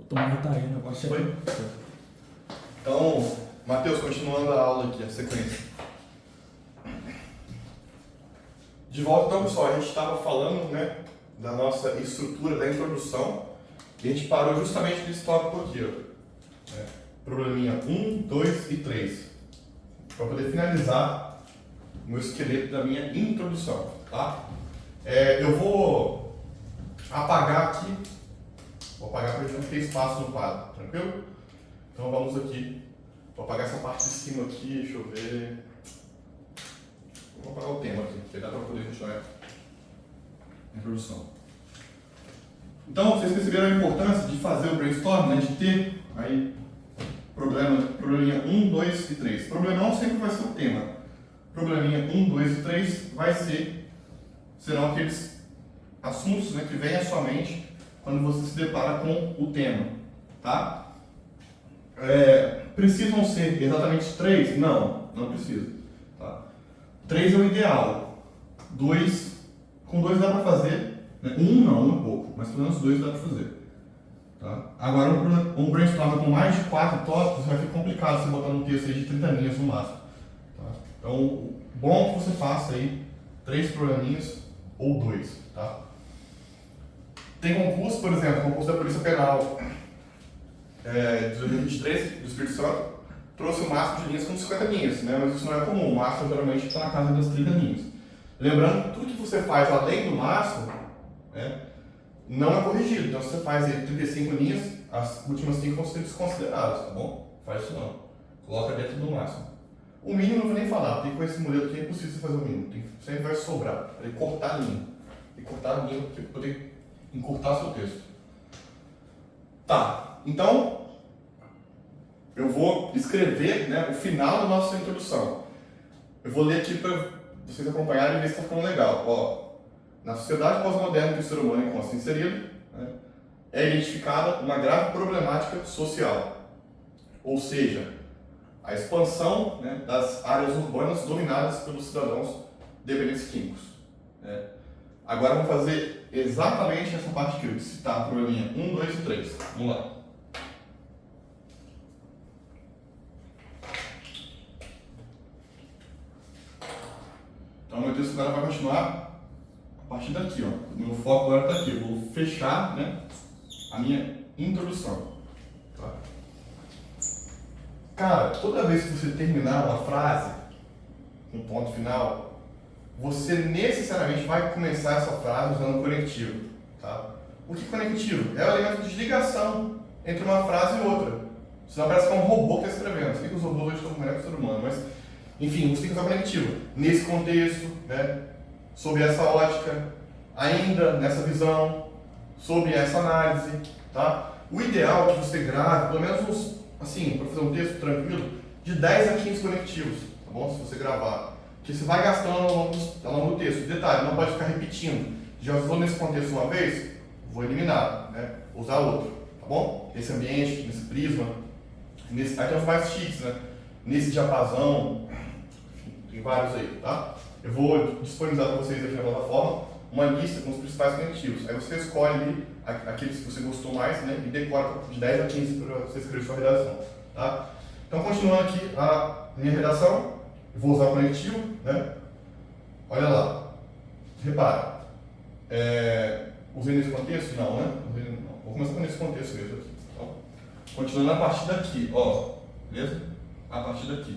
Tomara que tá aí, né? Agora você Foi? Então, Matheus, continuando a aula aqui, a sequência. De volta, então, pessoal, a gente estava falando, né, da nossa estrutura, da introdução, e a gente parou justamente nesse tópico aqui, ó. Probleminha 1, 2 e 3. Para poder finalizar o meu esqueleto da minha introdução, tá? Eu vou apagar aqui, vou apagar para a gente não ter espaço no quadro, tranquilo? Então vamos aqui, vou apagar essa parte de cima aqui, deixa eu ver. Vou apagar o tema aqui, porque dá para poder continuar a introdução. Então, vocês perceberam a importância de fazer o brainstorm, né? De ter aí probleminha 1, 2 e 3. Problemão sempre vai ser o tema. Probleminha 1, 2 e 3 serão aqueles assuntos, né, que vêm à sua mente quando você se depara com o tema, tá? Precisam ser exatamente 3? Não, não precisa. Tá? 3 é o ideal. 2, com 2 dá para fazer. 1 não, é pouco, mas pelo menos 2 dá para fazer. Tá? Agora, um brainstorm com mais de 4 tópicos vai ficar complicado você botar num texto aí de 30 linhas no máximo. Tá? Então, bom que você faça aí 3 programinhas ou 2. Tá? Tem concurso, por exemplo, concurso da Polícia Penal de 2023 do Espírito Santo, trouxe o máximo de linhas com 50 linhas, né? Mas isso não é comum, o máximo geralmente está na casa das 30 linhas. Lembrando que tudo que você faz além do máximo, né, não é corrigido. Então, se você faz aí 35 linhas, as últimas 5 vão ser desconsideradas, tá bom? Faz isso não. Coloca dentro do máximo. O mínimo não vou nem falar, porque com esse modelo aqui é impossível você fazer o mínimo. Sempre vai sobrar. Tem que cortar a linha. Tem que cortar a linha para poder encurtar seu texto. Tá, então eu vou escrever, né, o final da nossa introdução. Eu vou ler aqui para vocês acompanharem e ver se está ficando legal. Ó, na sociedade pós-moderna que o ser humano encontra inserido, né, é identificada uma grave problemática social, ou seja, a expansão, né, das áreas urbanas dominadas pelos cidadãos dependentes químicos. Né. Agora vamos fazer exatamente essa parte aqui, de citar a probleminha 1, 2 e 3. Vamos lá. Então, meu texto agora vai continuar a partir daqui, ó. O meu foco agora está aqui. Eu vou fechar, né, a minha introdução. Tá? Cara, toda vez que você terminar uma frase, um ponto final, você necessariamente vai começar essa frase usando conectivo. Tá? O que é conectivo? É o elemento de ligação entre uma frase e outra. Senão parece que é um robô que está escrevendo. Sei que os robôs hoje estão com o ser humano, mas enfim, você tem que usar conectivo. Nesse contexto, né, sob essa ótica, ainda nessa visão, sob essa análise. Tá? O ideal é que você grave pelo menos uns, assim, para fazer um texto tranquilo, de 10 a 15 conectivos, tá bom? Se você gravar. Que você vai gastando ao longo do texto. Detalhe, não pode ficar repetindo. Já usou nesse contexto uma vez? Vou eliminar, né? Vou usar outro, tá bom? Nesse ambiente, nesse prisma. Aí tem os mais chiques, né? Nesse diapasão, enfim, tem vários aí, tá? Eu vou disponibilizar para vocês aqui na plataforma uma lista com os principais conectivos. Aí você escolhe ali aqueles que você gostou mais, né? E decora de 10 a 15 para você escrever sua redação, tá? Então, continuando aqui a minha redação. Eu vou usar o conectivo, né? Olha lá. Repara. Usei nesse contexto? Não, né? Não. Vou começar com esse contexto mesmo aqui. Então, continuando a partir daqui, ó. Beleza? A partir daqui.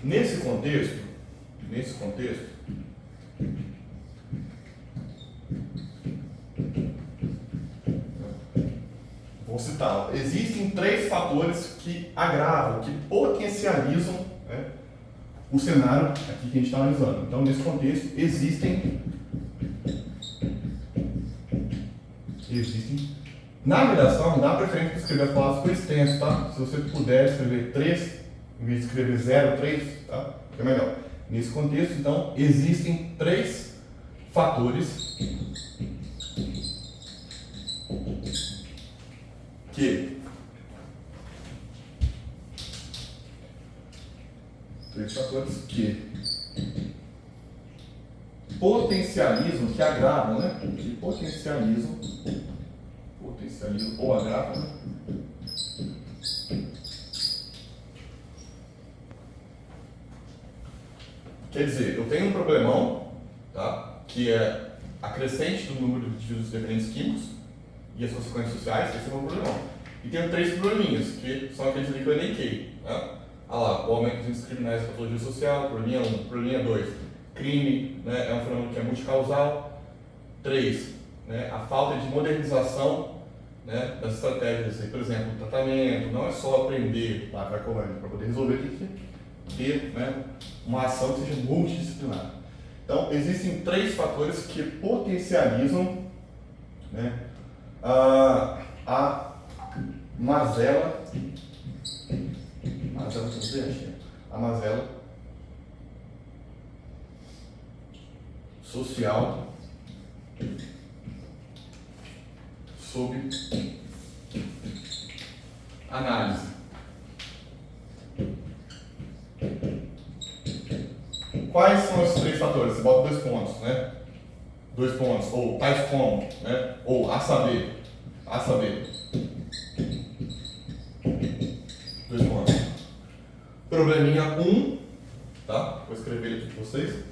Nesse contexto, vou citar, existem 3 fatores que agravam, que potencializam, né, o cenário aqui que a gente está analisando. Então, nesse contexto, existem. Na redação, dá preferência para escrever as palavras por extenso, tá? Se você puder escrever 3, em vez de escrever 0, 3, tá? É melhor. Nesse contexto, então, existem 3 fatores que potencializam, que agravam, né? Que potencializam ou agravam, né? Quer dizer, eu tenho um problemão, tá? Que é a crescente do número de indivíduos dependentes químicos e as consequências sociais, esse é o meu problemão. E tenho 3 probleminhas, que são aqueles ali que eu elenquei. Né? Ah lá, o aumento dos índices criminais e patologia social, probleminha 1. Probleminha 2, crime, né, é um fenômeno que é multicausal. 3, né, a falta de modernização, né, das estratégias. Por exemplo, o tratamento, não é só aprender lá para para poder resolver, tem que ter, né, uma ação que seja multidisciplinar. Então, existem 3 fatores que potencializam, né, a mazela social sob análise. Quais são esses 3 fatores? Você bota 2 pontos, né? 2 pontos, ou tais como, né? Ou a saber. 2 pontos. Probleminha 1, tá? Vou escrever ele aqui para vocês.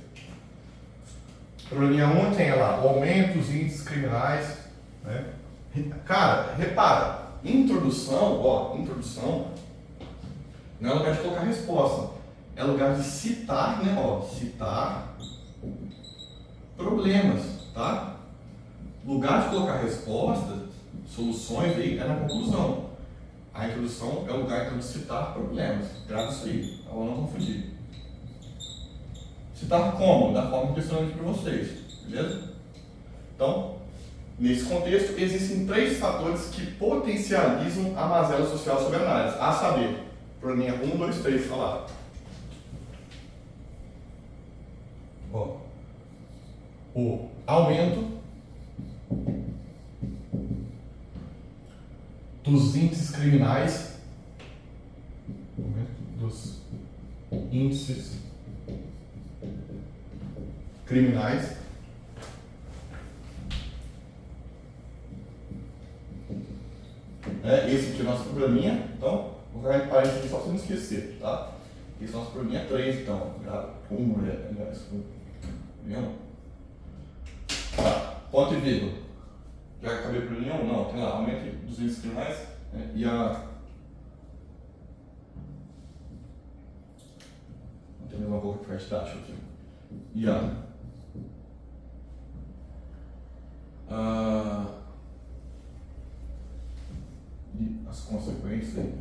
Probleminha 1 tem lá, o aumento dos índices criminais, né? Cara, repara, introdução não é lugar de colocar resposta, é lugar de citar, né? Citar problemas, tá? Lugar de colocar respostas, soluções aí é na conclusão. A introdução é o lugar então de citar problemas. Grava isso aí, para não confundir. Citar como? Da forma que eu estou aqui para vocês, beleza? Então, nesse contexto, existem 3 fatores que potencializam a mazela social sob análise. A saber, probleminha 1, 2, 3, falar. O aumento dos índices criminais, esse aqui é o nosso probleminha, então vou colocar em parênteses aqui só para você não esquecer, tá? Esse é o nosso probleminha 3, então, tá, ponto e vírgula. Já acabei o probleminha 1? Não, tem lá, aumento dos índices criminais, né? E a... Não tem nenhuma boca para didático aqui. E e as consequências aí.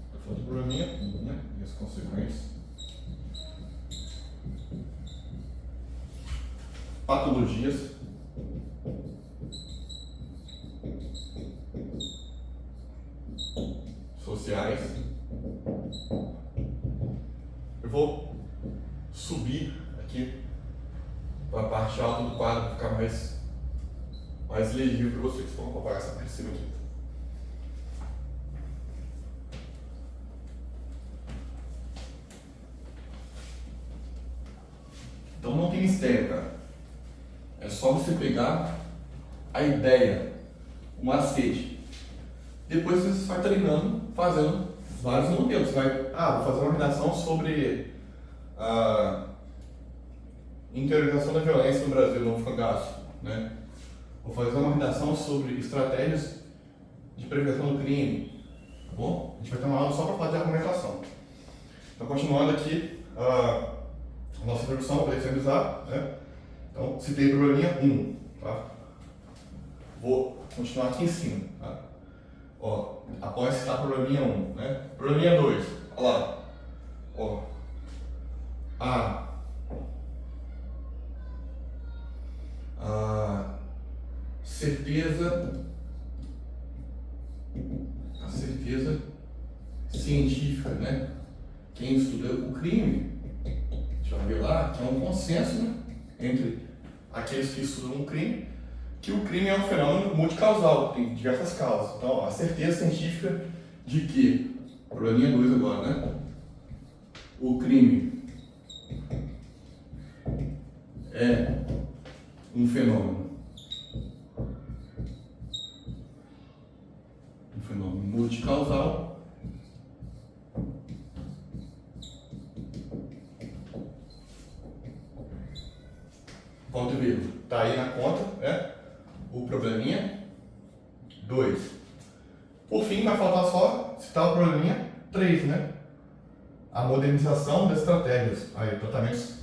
Estou falando de probleminha, né? E as consequências. Patologias. Sociais. Eu vou subir aqui para a parte alta do quadro para ficar mais legível para vocês. Vamos apagar essa parte de cima aqui. Então não tem mistério, cara. É só você pegar a ideia, o macete. Depois você vai treinando, fazendo vários modelos. Você vai, vou fazer uma redação sobre a interiorização da violência no Brasil, no cangaço, né? Vou fazer uma redação sobre estratégias de prevenção do crime, tá bom? A gente vai ter uma aula só para fazer a argumentação. Então, continuando aqui, a nossa introdução, para finalizar, né? Então, citei o probleminha 1, tá? Vou continuar aqui em cima, tá? Após citar o probleminha 1, né? Probleminha 2, olha lá. A certeza científica, né? Quem estuda o crime, a gente vai ver lá que é um consenso, né, entre aqueles que estudam o crime, que o crime é um fenômeno multicausal, tem diversas causas. Então, a certeza científica de que, probleminha 2 agora, né? O crime é um fenômeno multicausal, ponto e vírgula. Está aí na conta, né? O probleminha 2. Por fim, vai faltar só citar o probleminha 3, né? A modernização das estratégias, aí, tratamentos,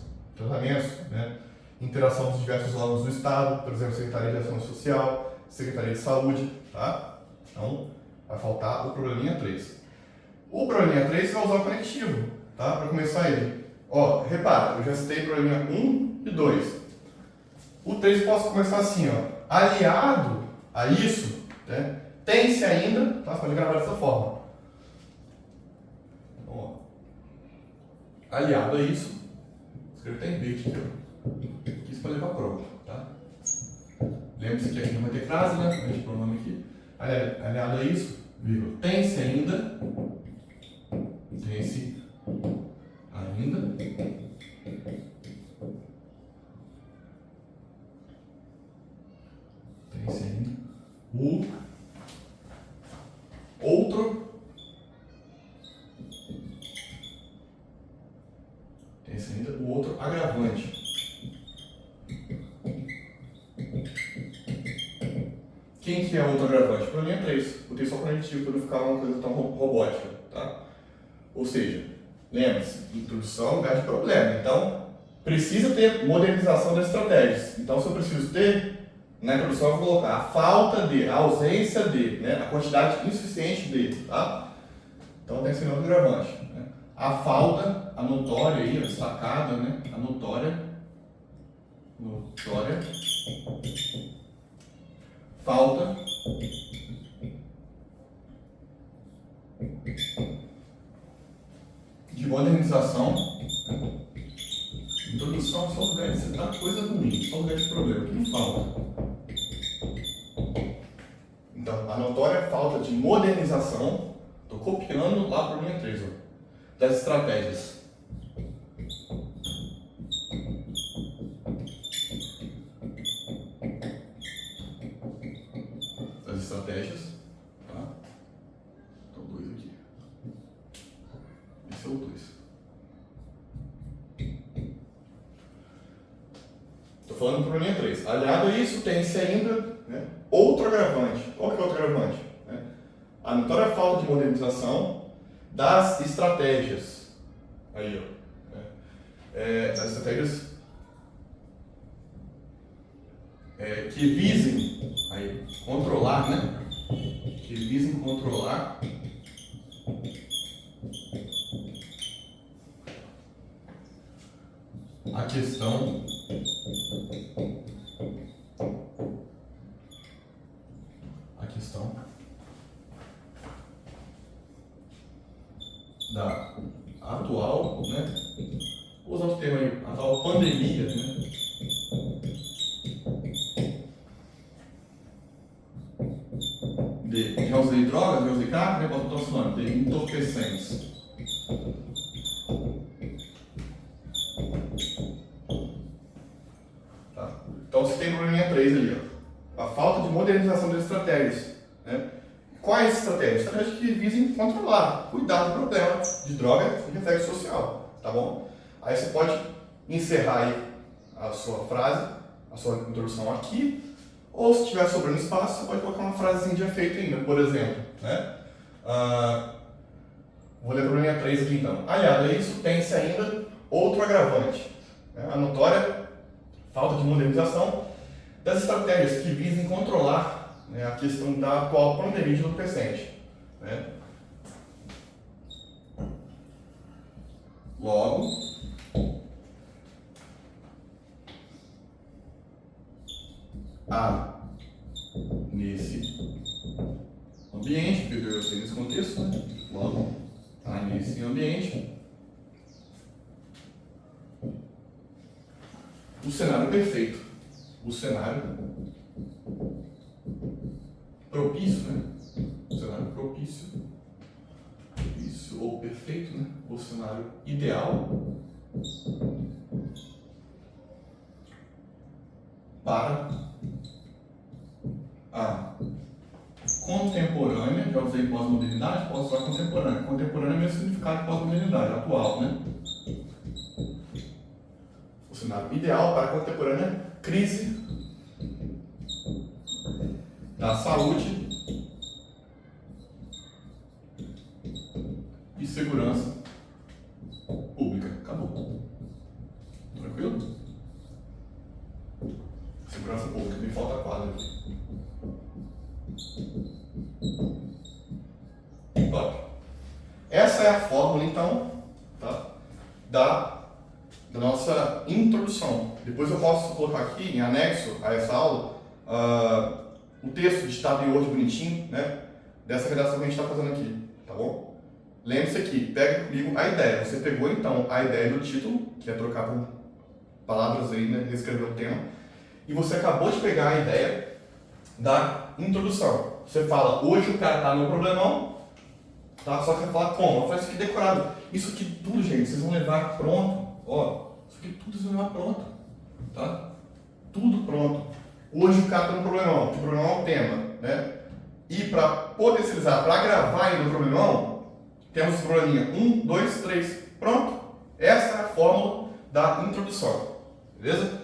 né? Interação dos diversos órgãos do Estado, por exemplo, Secretaria de Ação Social, Secretaria de Saúde, tá? Então, vai faltar o probleminha 3. O probleminha 3 você vai usar o conectivo, tá? Para começar ele. Ó, repara, eu já citei o probleminha 1 e 2. O 3 eu posso começar assim, ó. Aliado a isso, né? Tem-se ainda, tá? Você pode gravar dessa forma. Então, ó. Aliado a isso, escreve até em verde aqui, ó. Isso pode levar a prova, tá? Lembre-se que aqui não vai ter frase, né? A gente põe o nome aqui. Aliado a isso, vírgula. Tem-se ainda. Tem-se ainda. Tem-se ainda. O outro. Tem-se ainda o outro agravante. Quem que é outro agravante? Para mim é 3. Botei só conectivo para não ficar uma coisa tão robótica, tá? Ou seja, lembre-se, introdução lugar de problema. Então, precisa ter modernização das estratégias. Então, se eu preciso ter, na introdução eu vou colocar a falta de, a ausência de, né? A quantidade insuficiente de, tá? Então, tem esse outro agravante. Né? A falta, a notória aí, a destacada, né? A notória, falta de modernização. Introdução é só lugar de citar coisa ruim, só lugar de problema, que não falta. Então, a notória falta de modernização, estou copiando lá para a linha 3, ó, das estratégias. Tá? Então, 2 aqui. Esse é o 2. Estou falando do probleminha 3. Aliado a isso, tem-se ainda, né, outro agravante. Qual que é o outro agravante? Né? A notória falta de modernização das estratégias. Aí, ó. Das estratégias que visem aí, controlar, né? Que visem controlar a questão da atual, né? Vou usar o termo aí, atual pandemia, né? Já usei drogas, já usei crack, né? Posso botar esse nome, de entorpecentes. Tá? Então você tem o probleminha 3 ali, ó. A falta de modernização das estratégias. Né? Quais estratégias? Estratégias que visem controlar, cuidar do problema de droga e reflexo social, tá bom? Aí você pode encerrar aí a sua frase, a sua introdução aqui, ou se tiver sobrando espaço, você pode colocar uma frasezinha de efeito ainda, por exemplo, né? Vou ler o probleminha 3 aqui então. Aliado a isso, tem-se ainda outro agravante, né? A notória falta de modernização das estratégias que visem controlar, né, a questão da atual pandemia de entorpecente. Né? Logo, há nesse ambiente, porque eu sei nesse contexto, né? Logo, há nesse ambiente o cenário perfeito, o cenário propício, né? O cenário propício ou perfeito, né? O cenário ideal para a contemporânea, já usei pós-modernidade, posso usar contemporânea. Contemporânea é o mesmo significado de pós-modernidade, atual, né? O cenário ideal para a contemporânea crise da saúde e segurança pública. Acabou. Tranquilo? Segurança pública, me falta quadro aqui. Top. Essa é a fórmula, então, tá? da nossa introdução. Depois eu posso colocar aqui, em anexo a essa aula, o texto digitado em Word bonitinho, né? Dessa redação que a gente está fazendo aqui, tá bom? Lembre-se aqui, pega comigo a ideia. Você pegou, então, a ideia do título, que é trocar por palavras aí, né? Reescrever o tema. E você acabou de pegar a ideia da introdução. Você fala, hoje o cara tá no problemão, tá? Só que você fala como? Faz isso aqui decorado. Isso aqui tudo, gente, vocês vão levar pronto. Ó, isso aqui tudo vocês vão levar pronto, tá? Tudo pronto. Hoje o cara tá no problemão, que o problemão é o tema, né? E para potencializar, para gravar ainda o problemão, temos o probleminha 1, 2, 3. Pronto. Essa é a fórmula da introdução. Beleza?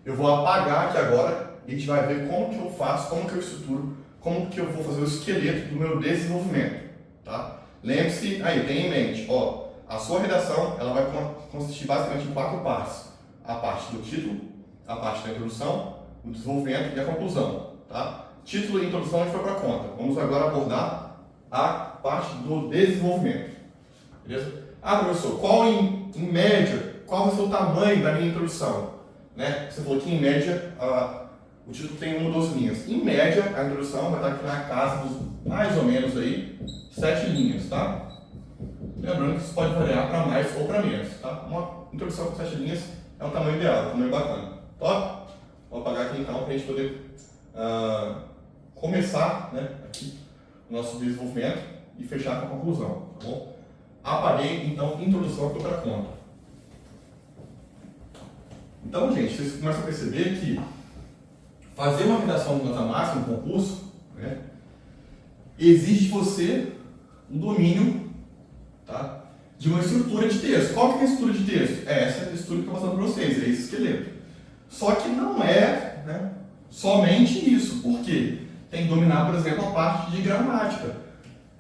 Eu vou apagar aqui agora e a gente vai ver como que eu faço, como que eu estruturo, como que eu vou fazer o esqueleto do meu desenvolvimento, tá? Lembre-se, aí, tenha em mente, ó, a sua redação, ela vai consistir basicamente em 4 partes. A parte do título, a parte da introdução, o desenvolvimento e a conclusão, tá? Título e introdução a gente foi para conta. Vamos agora abordar a parte do desenvolvimento, beleza? Ah, professor, qual em média, qual vai ser o tamanho da minha introdução? Né? Você falou que em média o título tem 1 ou 2 linhas. Em média, a introdução vai estar aqui na casa dos mais ou menos aí 7 linhas, tá? Lembrando que isso pode variar para mais ou para menos, tá? Uma introdução com 7 linhas é um tamanho ideal, um tamanho bacana. Top? Vou apagar aqui então para a gente poder começar, né, aqui o nosso desenvolvimento e fechar com a conclusão, tá bom? Apaguei então introdução aqui para conta. Então, gente, vocês começam a perceber que fazer uma redação de nota máxima, um concurso, né, exige de você um domínio, tá, de uma estrutura de texto. Qual que é a estrutura de texto? Essa é a estrutura que eu estou mostrando para vocês, é esse esqueleto. Só que não é, né, somente isso. Por quê? Tem que dominar, por exemplo, a parte de gramática.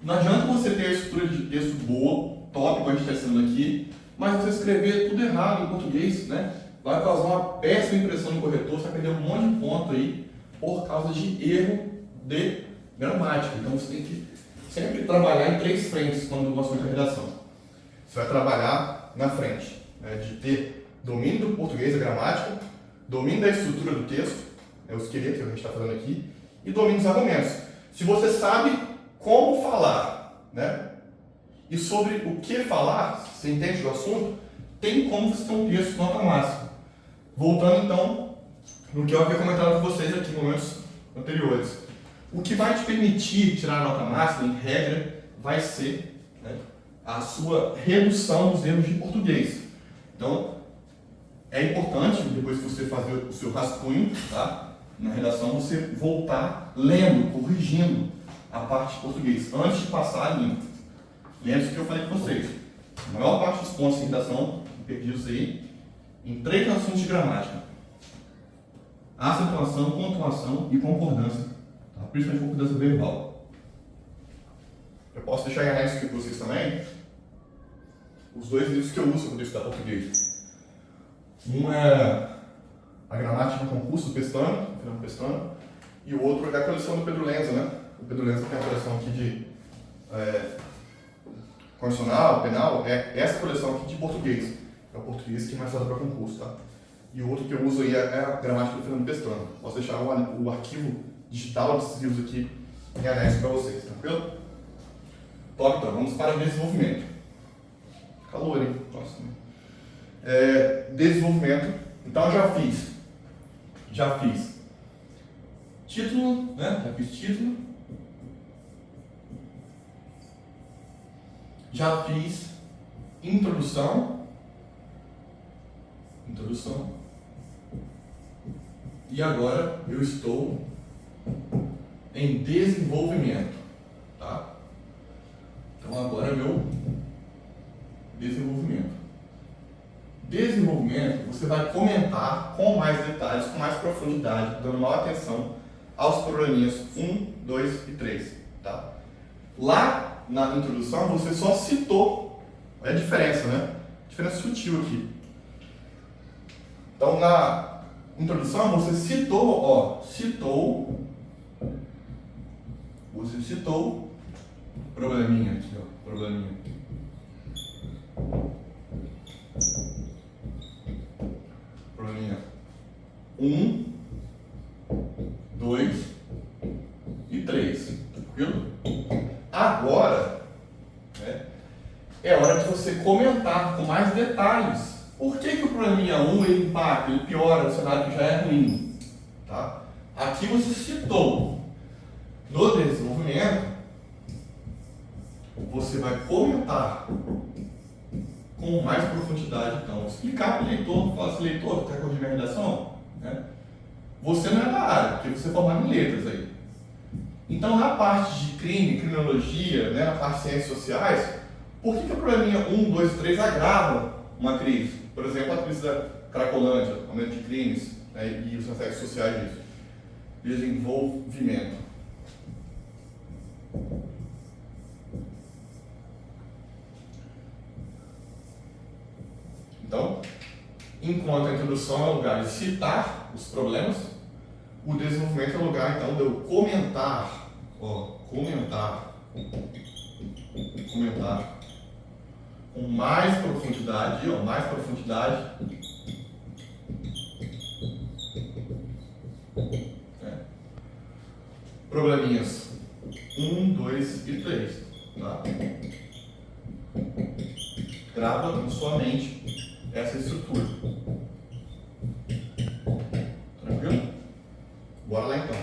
Não adianta você ter a estrutura de texto boa, top, como a gente está ensinando aqui, mas você escrever tudo errado em português, né? Vai causar uma péssima impressão no corretor, você vai perder um monte de ponto aí por causa de erro de gramática. Então você tem que sempre trabalhar em 3 frentes quando você vai para a redação. Você vai trabalhar na frente, né, de ter domínio do português, da gramática, domínio da estrutura do texto, é o esqueleto que a gente está fazendo aqui, e domínio dos argumentos. Se você sabe como falar, né, e sobre o que falar, se você entende do assunto, tem como você ter um texto nota máxima. Voltando então no que eu havia comentado com vocês aqui em momentos anteriores. O que vai te permitir tirar a nota máxima, em regra, vai ser, né, a sua redução dos erros de português. Então, é importante, depois que você fazer o seu rascunho, tá, na redação, você voltar lendo, corrigindo a parte de português, antes de passar a limpo. Lembre-se que eu falei com vocês. A maior parte dos pontos de redação perdidos aí em 3 assuntos de gramática: acentuação, pontuação e concordância, tá? Principalmente concordância verbal. Eu posso deixar em anexo aqui para vocês também os 2 livros que eu uso quando eu estudar português. Um é A Gramática no Concurso, do Pestana, Fernando Pestana, e o outro é a coleção do Pedro Lenza, né? O Pedro Lenza tem a coleção aqui de constitucional, penal, é essa coleção aqui de português. É o português que é mais usado para concurso, tá? E o outro que eu uso aí é a Gramática do Fernando Pestana. Posso deixar o arquivo digital desses livros aqui em anexo para vocês, tranquilo? Top, então, vamos para o desenvolvimento. Calor, hein? Nossa. Desenvolvimento. Então, eu já fiz título, né? Já fiz título. Já fiz introdução. E E agora eu estou em desenvolvimento, tá? Então agora é meu desenvolvimento. Desenvolvimento, você vai comentar com mais detalhes, com mais profundidade, dando maior atenção aos probleminhas 1, 2 e 3, tá? Lá na introdução você só citou, olha a diferença, né? Diferença sutil aqui. Então na introdução você citou, você citou probleminha aqui, ó, probleminha. Probleminha 1, 2 e 3, tranquilo? Agora, né, é hora de você comentar com mais detalhes. Por que o probleminha 1 ele impacta, ele piora o cenário que já é ruim? Tá? Aqui você citou. No desenvolvimento, você vai comentar com mais profundidade, então, explicar para o leitor, falar assim, leitor, quer corrigir minha redação? Né? Você não é da área, porque você é formado em letras aí. Então, na parte de crime, criminologia, né, na parte de ciências sociais, por que o probleminha 1, 2 e 3 agrava uma crise? Por exemplo, a crise da Cracolândia, aumento de crimes, né, e os aspectos sociais disso. Desenvolvimento. Então, enquanto a introdução é o lugar de citar os problemas, o desenvolvimento é o lugar, então, de eu comentar, comentar com mais profundidade, mais profundidade, né? Probleminhas 1, 2 e 3, tá? Grava na sua mente essa estrutura. Tranquilo? Bora lá então.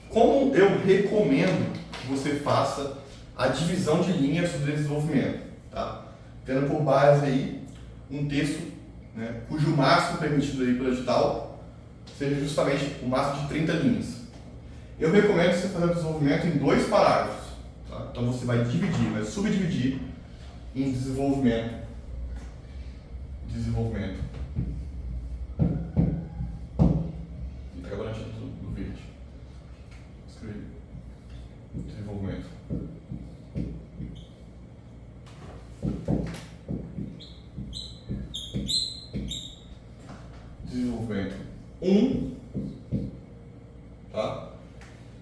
Como eu recomendo que você faça a divisão de linhas do desenvolvimento, tá? Tendo por base aí um texto, né, cujo máximo permitido aí pelo edital seja justamente o máximo de 30 linhas. Eu recomendo você fazer o desenvolvimento em 2 parágrafos, tá? Então você vai dividir, vai subdividir em desenvolvimento. E tá acabando do verde. Escrevi. Desenvolvimento. Desenvolvimento 1, tá?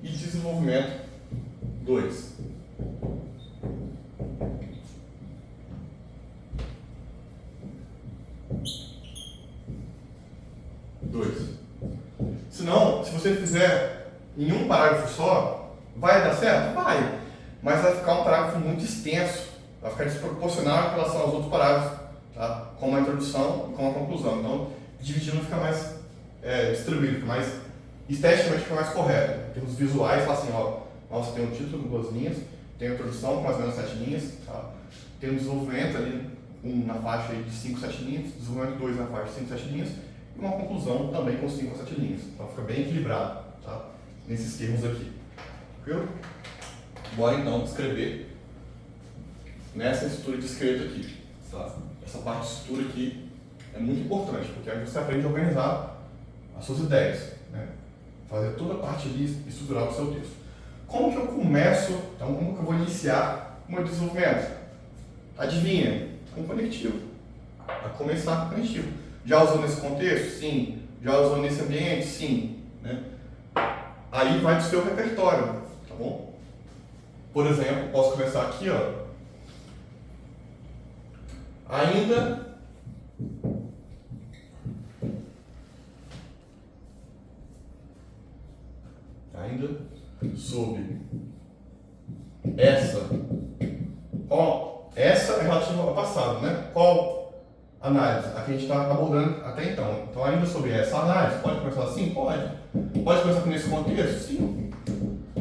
E desenvolvimento 2. Senão, se você fizer em um parágrafo só, vai dar certo? Vai. Mas vai ficar um parágrafo muito extenso, vai ficar desproporcional em relação aos outros parágrafos, tá? Como a introdução e como a conclusão. Então, dividindo fica mais distribuído, fica mais esteticamente fica mais correto. Em termos visuais, fala assim, nossa, tem um título com 2 linhas, tem a introdução com mais ou menos 7 linhas, tá? Tem um desenvolvimento ali, na faixa aí de 5, 7 linhas, desenvolvimento 2 na faixa de 5, 7 linhas, e uma conclusão também com 5 a 7 linhas. Então fica bem equilibrado, tá? Nesses termos aqui. Tranquilo? Bora então escrever nessa estrutura de escrita aqui, tá? Essa parte de estrutura aqui é muito importante, porque aí você aprende a organizar as suas ideias, né? Fazer toda a parte ali estrutural do seu texto. Como que eu começo, então como que eu vou iniciar o meu desenvolvimento? Adivinha? Com conectivo. Vai começar com conectivo. Já usou nesse contexto? Sim. Já usou nesse ambiente? Sim. Né? Aí vai do seu repertório, tá bom? Por exemplo, posso começar aqui, ainda sob essa, essa é relativa ao passado, né? Qual análise? A que a gente está abordando até então. Então, ainda sobre essa análise, pode começar assim? Pode. Pode começar com esse contexto? Sim.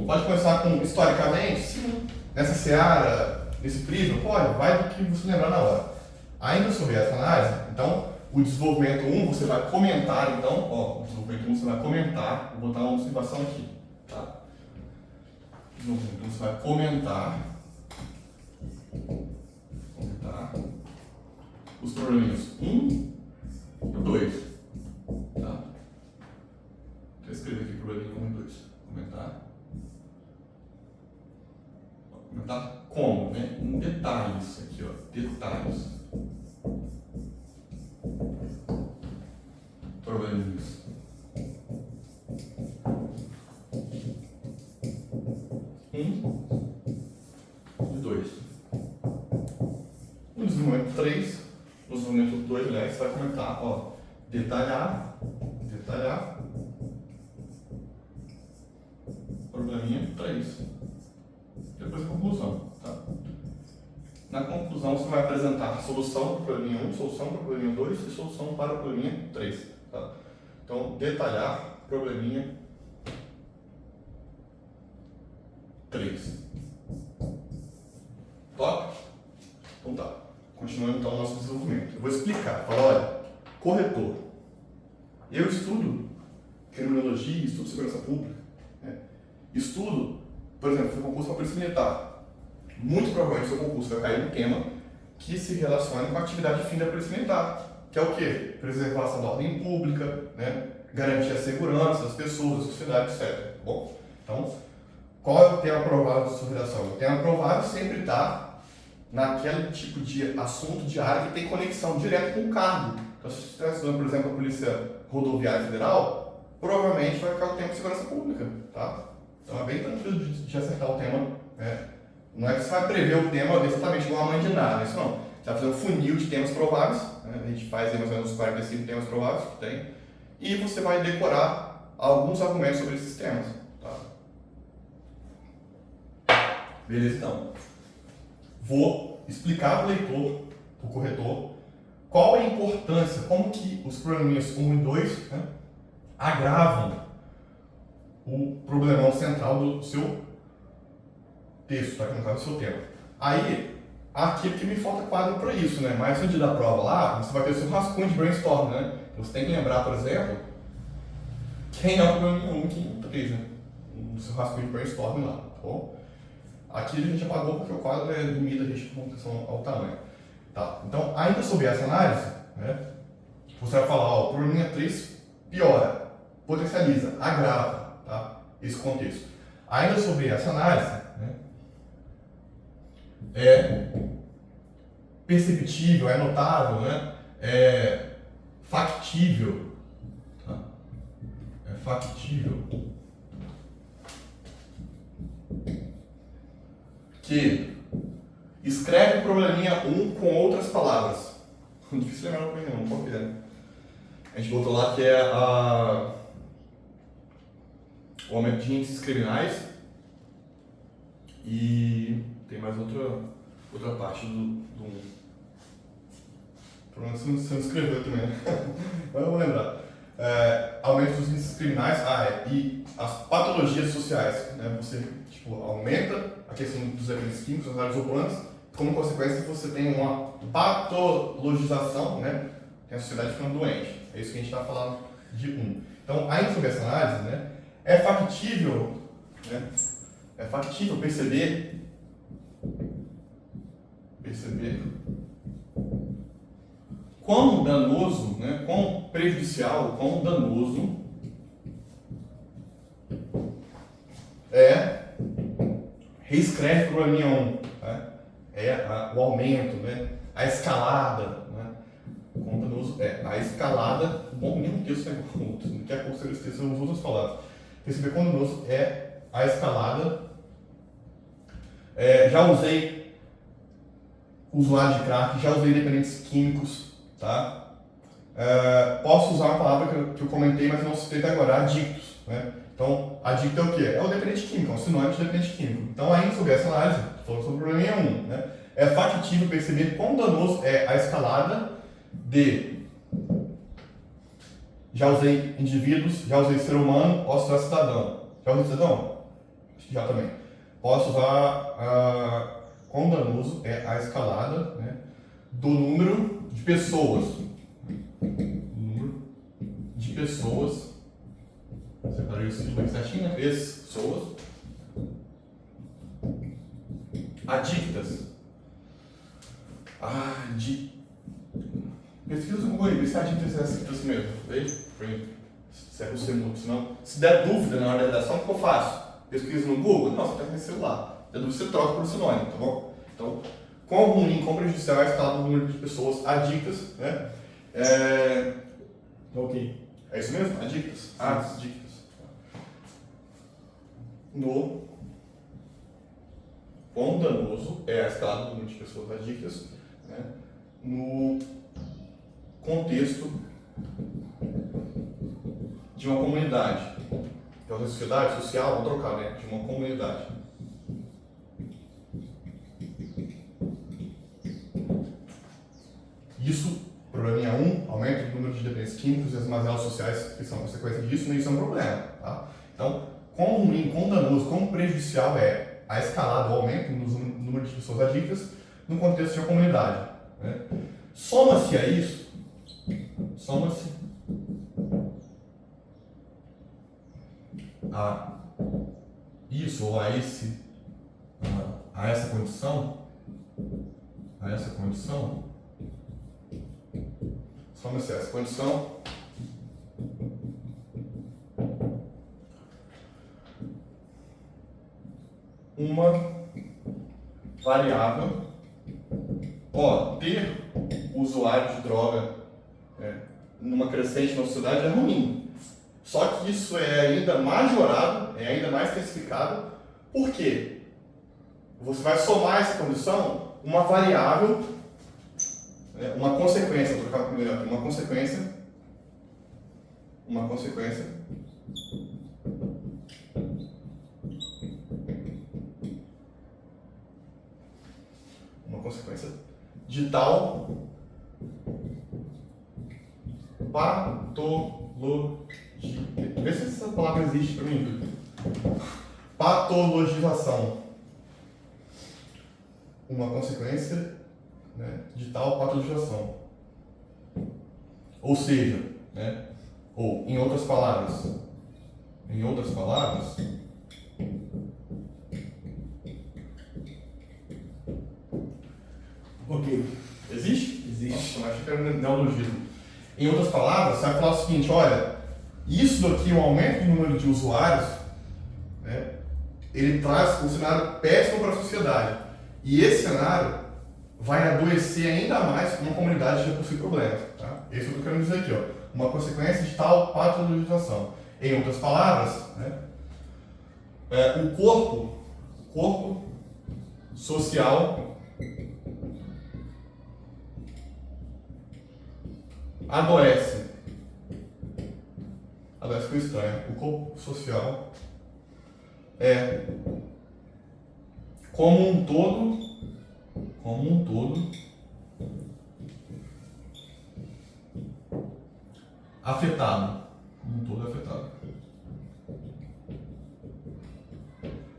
Pode começar com historicamente? Sim. Nessa seara nesse prisma? Pode, vai do que você lembrar na hora. Ainda sobre essa análise, então, o desenvolvimento 1 você vai comentar, então, o desenvolvimento 1 você vai comentar, vou botar uma observação aqui, tá? Desenvolvimento 1 você vai comentar os probleminhas 1 e 2, tá? Deixa eu escrever aqui probleminha 1 e 2, comentar como, né? Em detalhes, aqui ó, detalhes. Probleminhas. E 2. No desenvolvimento 3, no desenvolvimento 2, aliás, você vai comentar, ó, detalhar, probleminha 3. Depois a conclusão, tá? Na conclusão, você vai apresentar a solução para o probleminha 1, solução para o probleminha 2 e solução para o probleminha 3. Tá? Então, detalhar probleminha 3. Top? Então tá. Continuando então o nosso desenvolvimento. Eu vou explicar. Falar, olha, corretor. Eu estudo criminologia, estudo segurança pública. Né? Estudo, por exemplo, seu concurso para polícia militar. Muito provavelmente seu concurso vai cair no tema que se relaciona com a atividade fim da polícia militar, que é o quê? Preservação da ordem pública, né? Garantir a segurança das pessoas, da sociedade, etc. Bom, então, qual é o tema provável da sua redação? O tema provável sempre está naquele tipo de assunto de área que tem conexão direta com o cargo. Então, se você estiver estudando, por exemplo, a Polícia Rodoviária Federal, provavelmente vai ficar o tema de segurança pública, tá? Então é bem tranquilo de acertar o tema, né? Não é que você vai prever o tema exatamente igual a mãe de nada, isso não. Você vai fazer um funil de temas prováveis, né? A gente faz aí mais ou menos uns 45 temas prováveis que tem, e você vai decorar alguns argumentos sobre esses temas, tá? Beleza, então. Vou explicar para o leitor, para o corretor, qual é a importância, como que os probleminhas 1 e 2, né, agravam o problemão central do seu texto, tá? Que no caso é o seu tema. Aí, aqui que me falta quadro para isso, né? Mas no dia da prova lá, você vai ter o seu rascunho de brainstorm, né? Você tem que lembrar, por exemplo, quem é o probleminha 1 e quem é o 3, né? No seu rascunho de brainstorm lá, tá bom? Aqui a gente apagou porque o quadro limita a gente com relação ao tamanho. Tá? Então, ainda sobre essa análise, né, você vai falar, ó, o probleminha 3 piora, potencializa, agrava, tá? Esse contexto. Ainda sobre essa análise, né, é perceptível, é notável, né, é factível, tá? É factível que escreve o probleminha 1 com outras palavras. Difícil lembrar o probleminha 1, qual que é? A gente botou lá que é o aumento de índices criminais e tem mais outra parte do problema que você não escreveu também, né? Mas eu vou lembrar. Aumento dos índices criminais, e as patologias sociais, né? Você aumenta a questão dos agentes químicos, das áreas urbanas, como consequência você tem uma patologização, né? Tem a sociedade ficando doente. É isso que a gente está falando de 1. Então, ainda sobre essa análise, né? É factível perceber quão danoso, né? Quão prejudicial, quão danoso é reescreve o probleminha 1, né? O aumento, né? A escalada, né? Quão danoso é a escalada, bom, nenhum texto é igual ao outro, daqui a pouco você esquecer as outras palavras. Perceber quão danoso é a escalada. Já usei usuário de crack, já usei dependentes químicos, tá? Posso usar uma palavra que eu comentei, mas não citei até agora, adictos, né? Então, adicto é o quê? É o dependente químico, é um sinônimo de dependente químico. Então, ainda sobre essa análise, falando sobre o probleminha 1, né? É factível perceber quão danoso é a escalada de... Já usei indivíduos, já usei ser humano, posso usar cidadão. Já usei cidadão? Acho que já também. Posso usar quão danoso é a escalada, né, do número de pessoas. Número de pessoas. Separei o símbolo aqui certinho, né? Pessoas adictas. Pesquisa no Google, vê se adictas é escrito assim mesmo. Se é você muito, senão. Se der dúvida na hora da redação, o que eu faço? Pesquisa no Google? Não, você tem que celular. Se der dúvida, você troca por sinônimo, tá bom? Então, quão ruim, quão prejudicial é a escala do número de pessoas adictas, né? Ok. É isso mesmo? Adictas? Adictas. No quão danoso é a escala do número de pessoas adictas, né, no contexto de uma comunidade. Então, a sociedade social, vou trocar, né? De uma comunidade. Isso, probleminha 1, aumento do número de dependentes químicos e as mazelas sociais que são consequência disso, né? Isso é um problema, tá? Então, quão ruim, quão danoso, quão prejudicial é a escalada, o aumento no número de pessoas adictas no contexto de uma comunidade, né? Soma-se a isso, a isso ou a essa condição, soma-se a essa condição uma variável, ter usuário de droga numa crescente na sociedade é ruim. Só que isso é ainda majorado, é ainda mais especificado, por quê? Você vai somar essa condição uma variável, uma consequência, vou trocar melhor aqui, uma consequência de tal patologia. Vê se essa palavra existe para mim. Patologização. Uma consequência, né, de tal patologização. Ou seja, né, ou em outras palavras, ok. Existe? Existe. Nossa, acho que era um neologismo. Em outras palavras, você vai falar o seguinte, olha, isso daqui, o aumento do número de usuários, né, ele traz um cenário péssimo para a sociedade. E esse cenário vai adoecer ainda mais uma comunidade que já possui problemas. Tá? Isso é o que eu quero dizer aqui. Ó. Uma consequência de tal patologização. Em outras palavras, né, o corpo social adoece. Adoece ficou estranho. O corpo social é como um todo afetado. Como um todo afetado.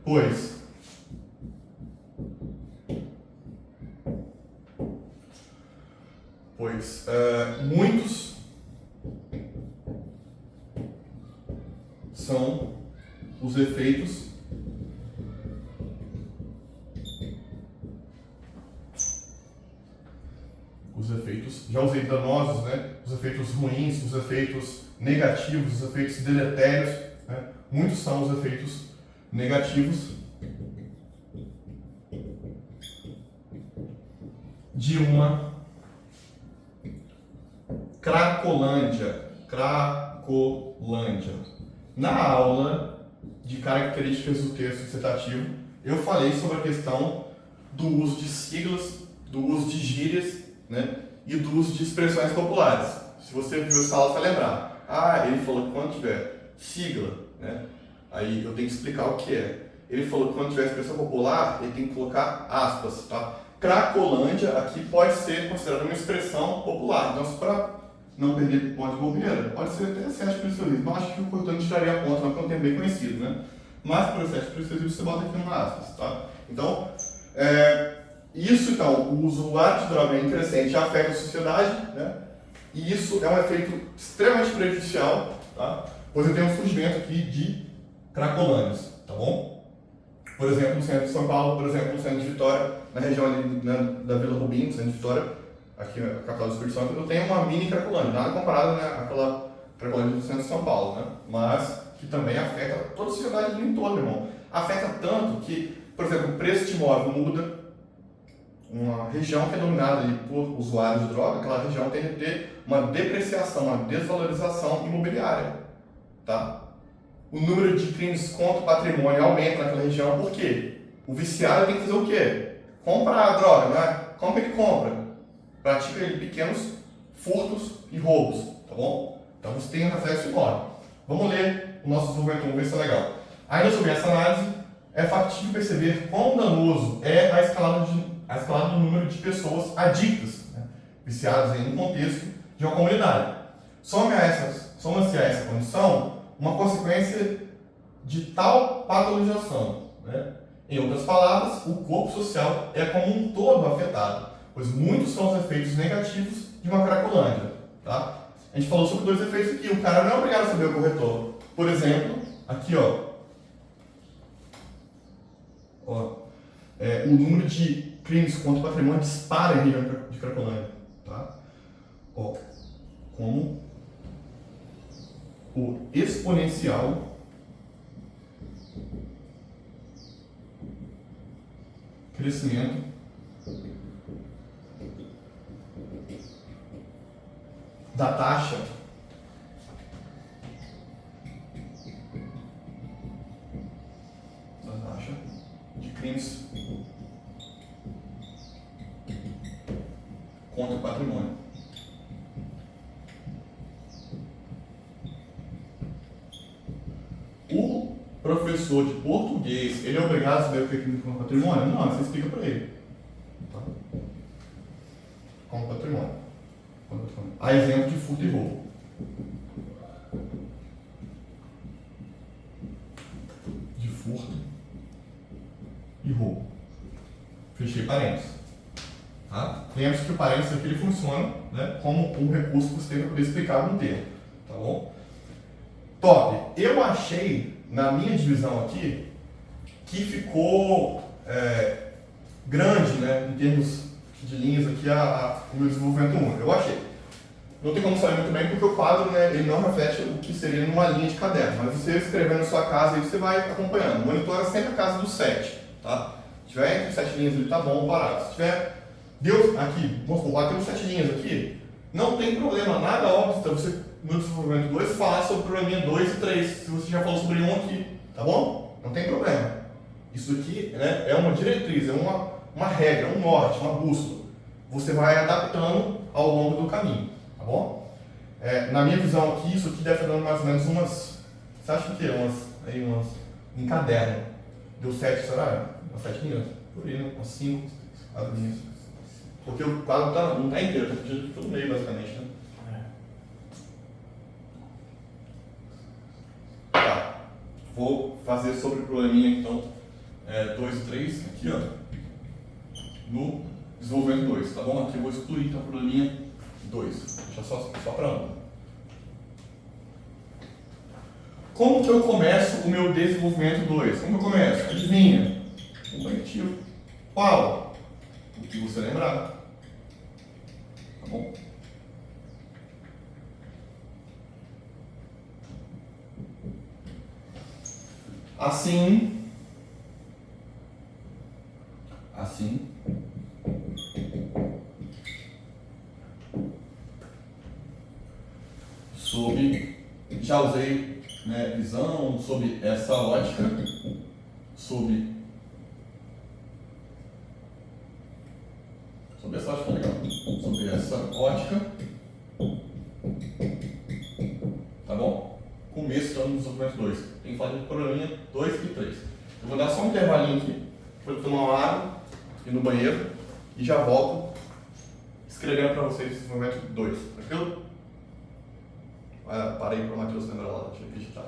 Pois muitos são os efeitos já usei danosos, né? Os efeitos ruins, os efeitos negativos, os efeitos deletérios, né? Muitos são os efeitos negativos de uma Cracolândia. Na aula de características do texto dissertativo, eu falei sobre a questão do uso de siglas, do uso de gírias, né, e do uso de expressões populares. Se você viu essa aula, você vai lembrar. Ele falou que quando tiver sigla, né, aí eu tenho que explicar o que é. Ele falou que quando tiver expressão popular, ele tem que colocar aspas, tá? Cracolândia aqui pode ser considerada uma expressão popular. Então, para não perder ponto de bobeira, pode ser até excesso de preciosismo. Não acho que o cortante tiraria a ponta, não, porque é um termo bem conhecido, né? Mas, por excesso de preciosismo, você bota aqui uma aspas, tá? Então, Isso, então, o usuário de droga em crescente afeta a sociedade, né? E isso é um efeito extremamente prejudicial, tá? Pois eu tenho um surgimento aqui de cracolândias, tá bom? Por exemplo, no centro de São Paulo, por exemplo, no centro de Vitória, na região ali, né, da Vila Rubim, no centro de Vitória, aqui na capital do Espírito Santo, eu tenho uma mini cracolândia, nada comparado, né, àquela cracolândia do centro de São Paulo, né? Mas que também afeta toda a sociedade do entorno, irmão. Afeta tanto que, por exemplo, o preço de imóvel muda. Uma região que é dominada ali por usuários de droga, aquela região tende a ter uma depreciação, uma desvalorização imobiliária, tá? O número de crimes contra o patrimônio aumenta naquela região, por quê? O viciado tem que fazer o quê? Comprar a droga, não é? Como que ele compra? Pratica ele pequenos furtos e roubos, tá bom? Então você tem um reflexo enorme. Vamos ler o nosso desenvolvimento, vamos ver se é legal. Ainda sobre essa análise, é factível perceber quão danoso é a escalada do número de pessoas adictas, né, viciadas em um contexto de uma comunidade. Soma-se a essa condição uma consequência de tal patologização, né? Em outras palavras, o corpo social é como um todo afetado, pois muitos são os efeitos negativos de uma cracolândia, tá? A gente falou sobre dois efeitos aqui. O cara não é obrigado a saber o corretor. Por exemplo, aqui, ó, o número de crimes contra o patrimônio dispara em região de Cracolândia, tá? Ó, como o exponencial crescimento da taxa de crimes contra o patrimônio. O professor de português, ele é obrigado a saber o que é crime contra o patrimônio? Não, você explica para ele. Tá? Contra o patrimônio. A exemplo de furto e roubo. De furto e roubo. Fechei parênteses. Tá? Lembre-se que o parênteses aqui ele funciona, né, como um recurso que você tem para poder explicar algum termo. Tá bom? Top! Eu achei, na minha divisão aqui, que ficou grande, né, em termos de linhas aqui, o meu desenvolvimento 1. Eu achei. Não tem como saber muito bem porque o quadro, né, ele não reflete o que seria numa linha de caderno, mas você escrevendo na sua casa, aí você vai acompanhando. Monitora sempre a casa do 7, tá? Se tiver entre 7 linhas, ele tá bom, parado. Se tiver, deu aqui, vamos supor, bateu 7 linhas aqui, não tem problema, nada óbvio, então você, no desenvolvimento 2, falar sobre o probleminha 2 e 3, se você já falou sobre 1 aqui, tá bom? Não tem problema. Isso aqui, né, é uma diretriz, é uma regra, um norte, uma bússola. Você vai adaptando ao longo do caminho, tá bom? Na minha visão aqui, isso aqui deve estar dando mais ou menos umas, você acha o quê? Umas em caderno. Deu 7, será? Umas 7 linhas? Por aí, né? Umas 5, 4 linhas. Porque o quadro não está inteiro, está pedido pelo meio, basicamente, né? Tá. Vou fazer sobre o probleminha, então, 2 e 3, aqui, ó, no desenvolvimento 2, tá bom? Aqui eu vou excluir, então, o probleminha 2. Deixa só para 1. Como que eu começo o meu desenvolvimento 2? Como eu começo? Adivinha? Um conectivo. Qual? O que você lembrar. Tá bom? Assim, já usei, né, visão, sob essa ótica, sob essa ótica, legal, sob essa ótica, tá bom? Começo então no desenvolvimento 2, tem que fazer o probleminha 2 e 3. Eu vou dar só um intervalinho aqui, vou tomar uma água, ir no banheiro e já volto escrevendo para vocês o desenvolvimento 2, tranquilo? Parei para o Matheus lembrar lá, deixa eu digitar.